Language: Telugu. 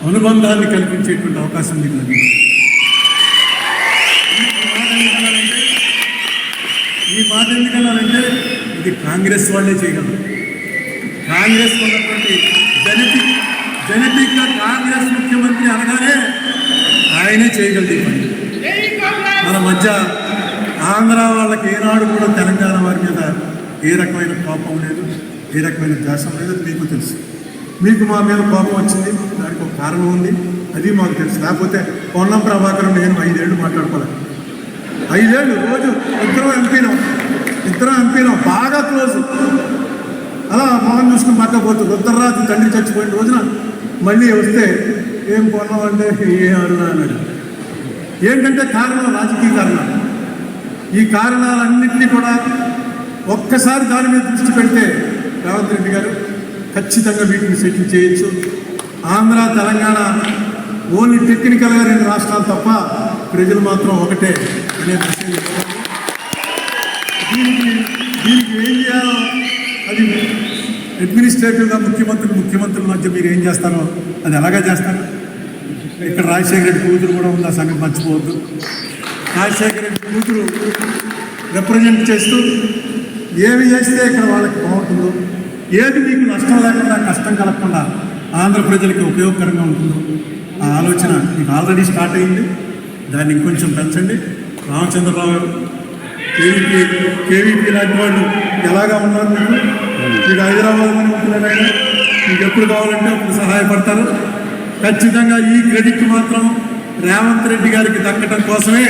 అనుబంధాన్ని కల్పించేటువంటి అవకాశం మీకు లభించింది. ఈ మాట ఎందుకన్నానంటే ఇది కాంగ్రెస్ వాళ్ళే చేయగలరు. కాంగ్రెస్ ఉన్నటువంటి జెనెటిక్గా కాంగ్రెస్ ముఖ్యమంత్రి అనగానే ఆయనే చేయగలదు ఈ పని. మన మధ్య ఆంధ్ర వాళ్ళకి ఏనాడు కూడా తెలంగాణ వారి మీద ఏ రకమైన కోపం లేదు, ఏ రకమైన ద్వేషం లేదు. అది మీకు తెలుసు. మీకు మా మీద కోపం వచ్చింది, దానికి ఒక కారణం ఉంది, అది మాకు తెలుసు. లేకపోతే పొన్నం ప్రభాకర్ నేను 5 ఏళ్ళు మాట్లాడుకోలేదు. 5 ఏళ్ళు రోజు ఇద్దరం ఎంపీనాం బాగా క్లోజ్. అలా మొహం చూసుకుని మాట్లాడపోతుంది. రుద్రరాజు తండ్రి చచ్చిపోయిన రోజున మళ్ళీ వస్తే ఏం పొన్నం అంటే ఏ అరుణ అన్నాడు. ఏంటంటే కారణం రాజకీయ కారణాలు. ఈ కారణాలన్నింటినీ కూడా ఒక్కసారి దాని మీద దృష్టి పెడితే రేవంత్ రెడ్డి గారు ఖచ్చితంగా వీటిని సెటిల్ చేయొచ్చు. ఆంధ్ర తెలంగాణ ఓన్లీ టెక్నికల్గా 2 రాష్ట్రాలు తప్ప ప్రజలు మాత్రం ఒకటే అనే విషయం చెప్పాలి. దీనికి ఏం చేయాలో అది అడ్మినిస్ట్రేటివ్గా ముఖ్యమంత్రుల మధ్య మీరు ఏం చేస్తారో అది ఎలాగా చేస్తారు. ఇక్కడ రాజశేఖర రెడ్డి కూతురు కూడా ఉంది, ఆ సంగతి మర్చిపోవద్దు. రాజశేఖర రెడ్డి కూతురు రిప్రజెంట్ చేస్తూ ఏమి చేస్తే ఇక్కడ వాళ్ళకి బాగుంటుందో, ఏది మీకు నష్టం లేకుండా కష్టం కలగకుండా ఆంధ్ర ప్రజలకి ఉపయోగకరంగా ఉంటుందో ఆ ఆలోచన మీకు ఆల్రెడీ స్టార్ట్ అయింది. దాన్ని ఇంకొంచెం పెంచండి. రామచంద్రరావు గారు కేవీపీ లాంటి వాళ్ళు ఎలాగా ఉన్నారు, మీకు హైదరాబాద్ అని ఉంటున్నారు. ఆయన మీకు ఎప్పుడు కావాలంటే అప్పుడు సహాయపడతారు. ఖచ్చితంగా ఈ క్రెడిట్ మాత్రం రేవంత్ రెడ్డి గారికి దక్కడం కోసమే